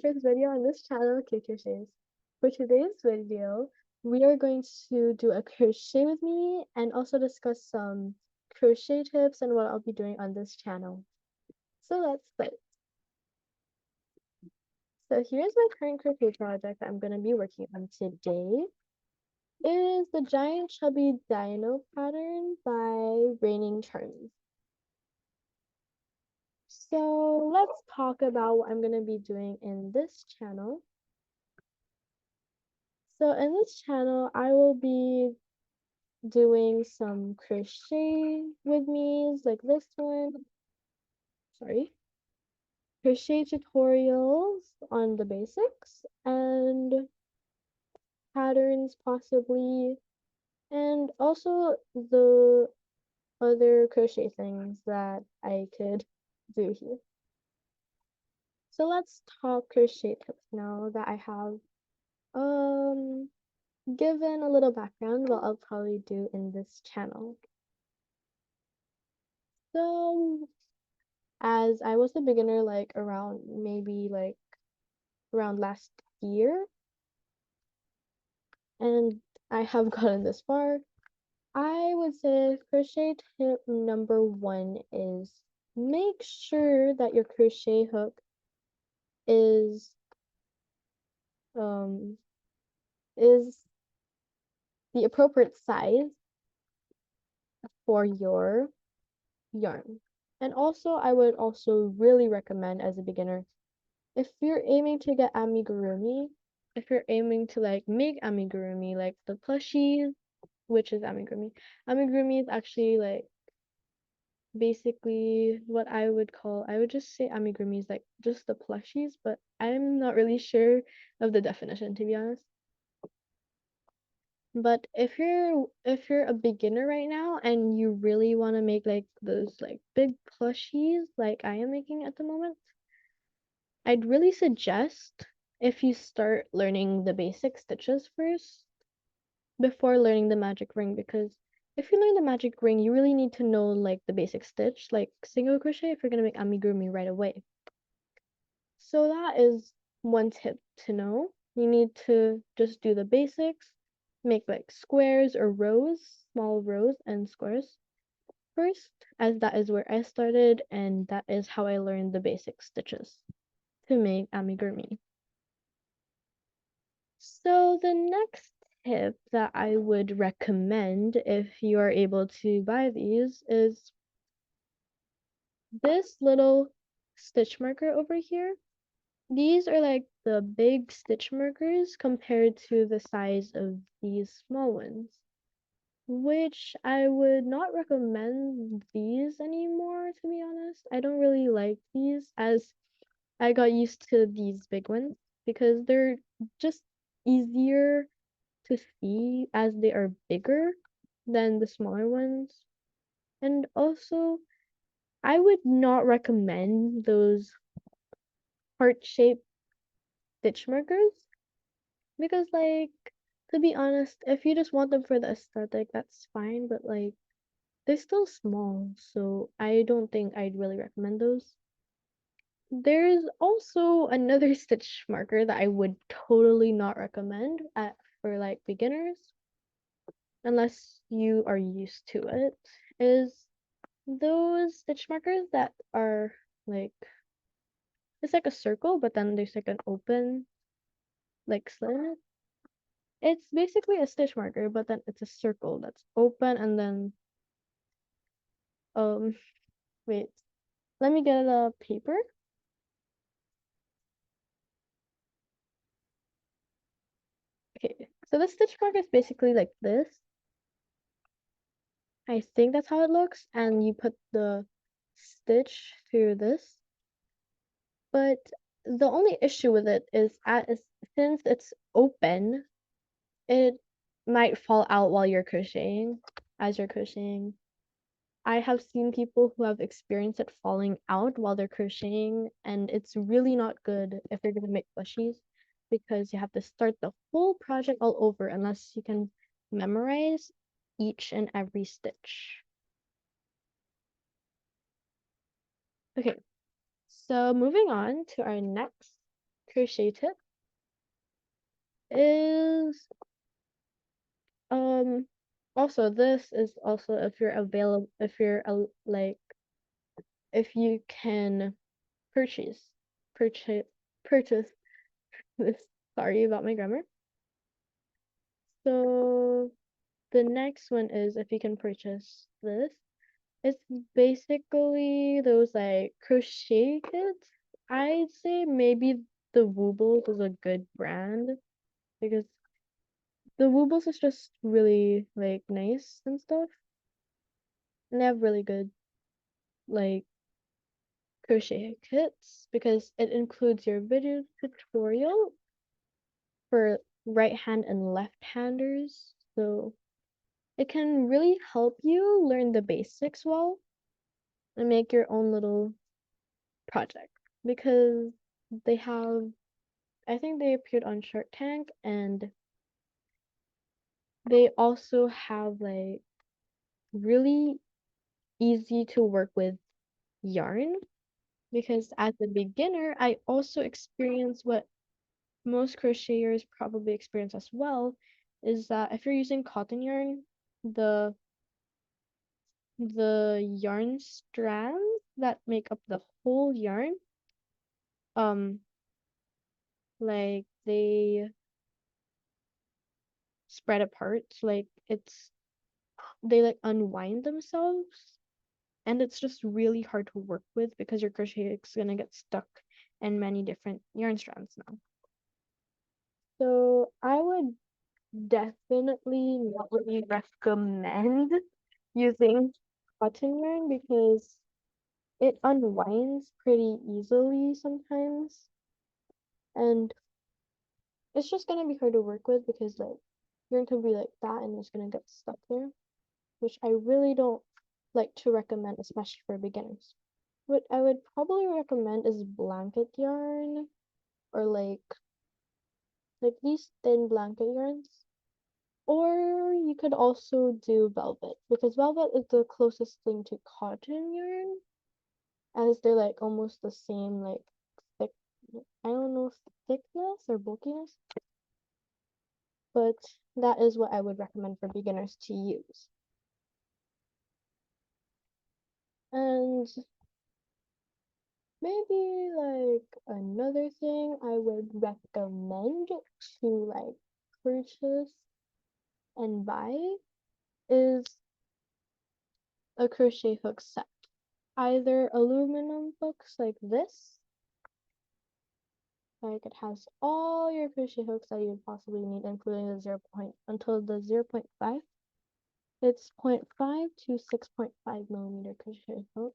first video on this channel, Crochets. For today's video, we are going to do a crochet with me and also discuss some crochet tips and what I'll be doing on this channel. So let's start. So here's my current crochet project that I'm going to be working on today. It is the Giant Chubby Dino pattern by Raining Charms. So let's talk about what I'm going to be doing in this channel. So in this channel, I will be doing some crochet with me's like this one. Sorry. Crochet tutorials on the basics and patterns possibly, and also the other crochet things that I could do here. So let's talk crochet tips now that I have given a little background what I'll probably do in this channel. So as I was a beginner like around around last year and I have gotten this far, I would say crochet tip number 1 is make sure that your crochet hook is um is the appropriate size for your yarn. And also I would also really recommend as a beginner, if you're aiming to get amigurumi, if you're aiming to like make amigurumi like the plushie, which is amigurumi. Amigurumi is actually like basically what I would just say amigurumi is like just the plushies, but I'm not really sure of the definition, to be honest. But if you're a beginner right now and you really want to make like those like big plushies like I am making at the moment, I'd really suggest if you start learning the basic stitches first before learning the magic ring, because if you learn the magic ring, you really need to know like the basic stitch, like single crochet, if you're gonna make amigurumi right away. So that is one tip to know. You need to just do the basics, make like squares or rows, small rows and squares first, as that is where I started and that is how I learned the basic stitches to make amigurumi. So the next tip that I would recommend if you are able to buy these is this little stitch marker over here. These are like the big stitch markers compared to the size of these small ones, which I would not recommend these anymore, to be honest. I don't really like these as I got used to these big ones because they're just easier to see as they are bigger than the smaller ones. And also, I would not recommend those heart-shaped stitch markers because, like, to be honest, if you just want them for the aesthetic, that's fine, but like, they're still small, so I don't think I'd really recommend those. There's also another stitch marker that I would totally not recommend for like beginners, unless you are used to it, is those stitch markers that are like, it's like a circle, but then there's like an open like slit in it. It's basically a stitch marker, but then it's a circle that's open and then um wait, let me get a paper. Okay, so the stitch marker is basically like this. I think that's how it looks, and you put the stitch through this. But the only issue with it is since it's open, it might fall out while you're crocheting, as you're crocheting. I have seen people who have experienced it falling out while they're crocheting, and it's really not good if you're gonna make plushies because you have to start the whole project all over unless you can memorize each and every stitch. Okay, so moving on to our next crochet tip is um also this is also if you're available if you're like if you can purchase purchase purchase this. Sorry about my grammar. So the next one is if you can purchase this. It's basically those like crochet kits. I'd say maybe the Woobles is a good brand because the Woobles is just really like nice and stuff. And they have really good like crochet kits because it includes your video tutorial for right hand and left handers. So it can really help you learn the basics well and make your own little project because they have I think they appeared on Shark Tank and they also have like really easy to work with yarn because as a beginner I also experienced what most crocheters probably experience as well is that if you're using cotton yarn the yarn strands that make up the whole yarn um like they spread apart like it's they like unwind themselves and it's just really hard to work with because your crochet is gonna get stuck in many different yarn strands now. So I would definitely not really recommend using cotton yarn because it unwinds pretty easily sometimes and it's just gonna be hard to work with because like yarn could be like that and it's gonna get stuck there, which I really don't like to recommend, especially for beginners. What I would probably recommend is blanket yarn or like these thin blanket yarns. Or you could also do velvet because velvet is the closest thing to cotton yarn as they're like almost the same like thick I don't know thickness or bulkiness, but that is what I would recommend for beginners to use. And maybe like another thing I would recommend to like purchase and buy is a crochet hook set. Either aluminum hooks like this, like it has all your crochet hooks that you would possibly need, including the 0 point until the 0.5. It's 0.5 to 6.5 millimeter crochet hook.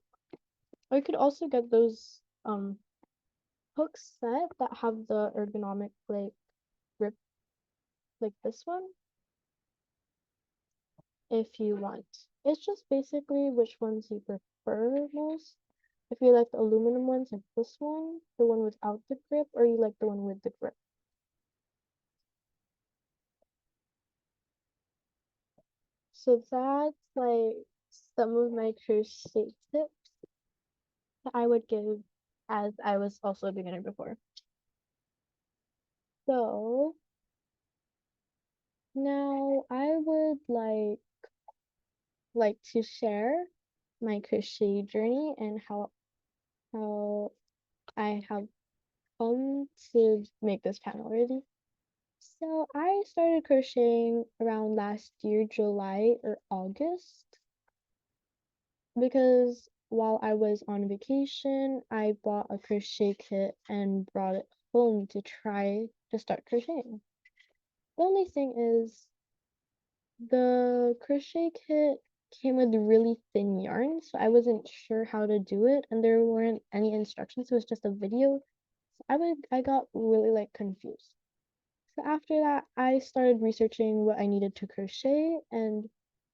Or you could also get those hook set that have the ergonomic like grip like this one if you want. It's just basically which ones you prefer most. If you like the aluminum ones like this one, the one without the grip, or you like the one with the grip. So that's like some of my crochet tips that I would give as I was also a beginner before. So now I would like to share my crochet journey and how I have come to make this channel really. So I started crocheting around last year, July or August, because while I was on vacation, I bought a crochet kit and brought it home to try to start crocheting. The only thing is the crochet kit came with really thin yarn, so I wasn't sure how to do it, and there weren't any instructions. It was just a video. So I got really like confused. So after that, I started researching what I needed to crochet and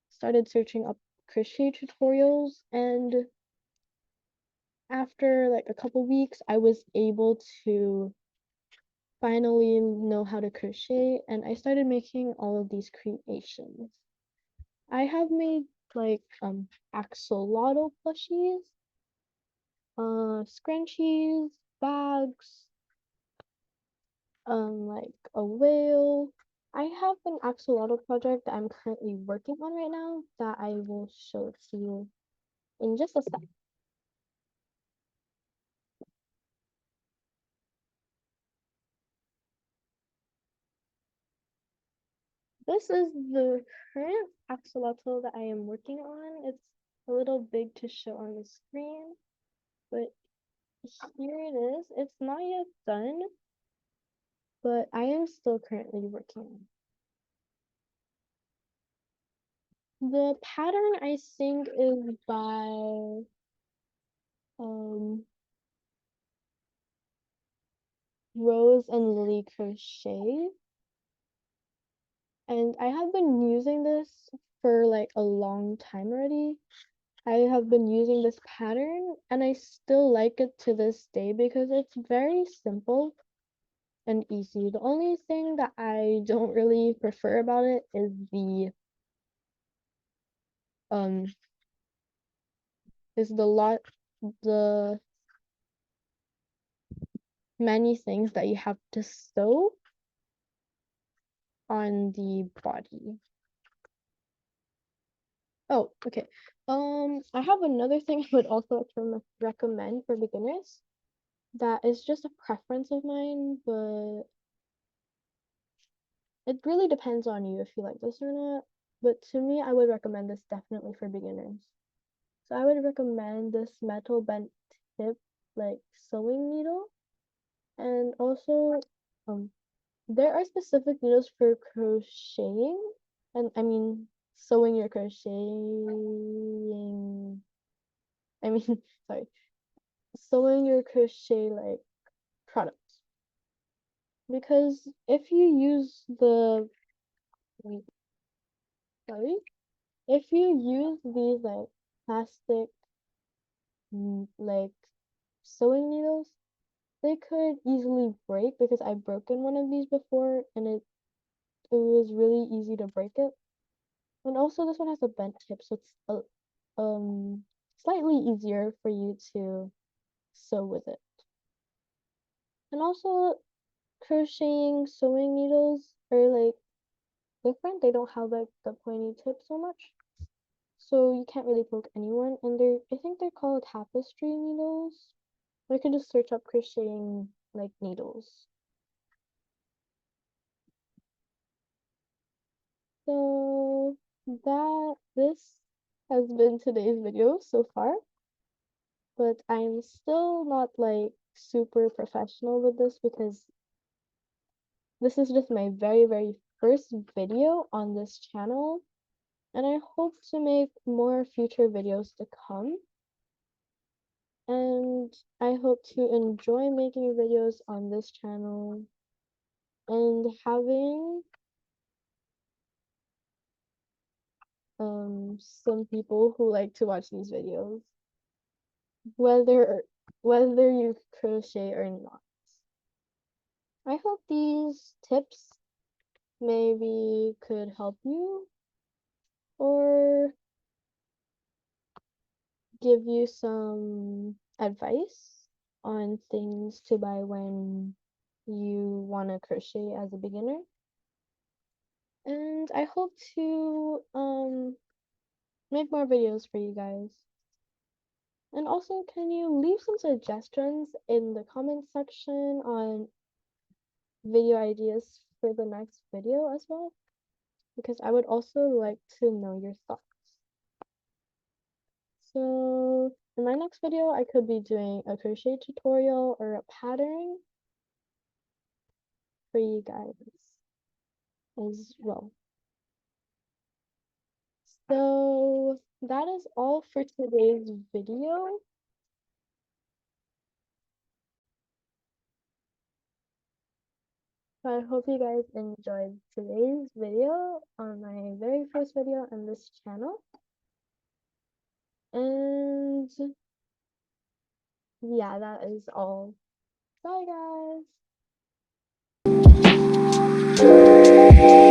started searching up crochet tutorials. And after like a couple weeks, I was able to finally know how to crochet and I started making all of these creations. I have made like axolotl plushies, scrunchies, bags, like a whale. I have an axolotl project that I'm currently working on right now that I will show to you in just a sec. This is the current axolotl that I am working on. It's a little big to show on the screen, but here it is. It's not yet done, but I am still currently working on it. The pattern I think is by Rose and Lily Crochet. And I have been using this for like a long time already. I have been using this pattern and I still like it to this day because it's very simple and easy. The only thing that I don't really prefer about it is the the many things that you have to sew on the body. Oh, okay. I have another thing I would also recommend for beginners that is just a preference of mine, but it really depends on you if you like this or not. But to me, I would recommend this definitely for beginners. So I would recommend this metal bent tip like sewing needle. And also, there are specific needles for crocheting, and I mean sewing your crocheting. I mean, sorry, sewing your crochet like products. Because if you use the wait, sorry, if you use these like plastic like sewing needles, they could easily break because I've broken one of these before and it was really easy to break it. And also this one has a bent tip, so it's slightly easier for you to sew with it. And also crocheting sewing needles are like different. They don't have like the pointy tip so much. So you can't really poke anyone. And I think they're called tapestry needles. Or you can just search up crocheting like needles. So this has been today's video so far. But I'm still not like super professional with this because this is just my very first video on this channel. And I hope to make more future videos to come. And I hope to enjoy making videos on this channel and having some people who like to watch these videos, whether you crochet or not. I hope these tips maybe could help you or give you some advice on things to buy when you want to crochet as a beginner. And I hope to make more videos for you guys. And also, can you leave some suggestions in the comment section on video ideas for the next video as well? Because I would also like to know your thoughts. So in my next video, I could be doing a crochet tutorial or a pattern for you guys as well. So that is all for today's video. So I hope you guys enjoyed today's video on my very first video on this channel. And yeah, that is all. Bye guys.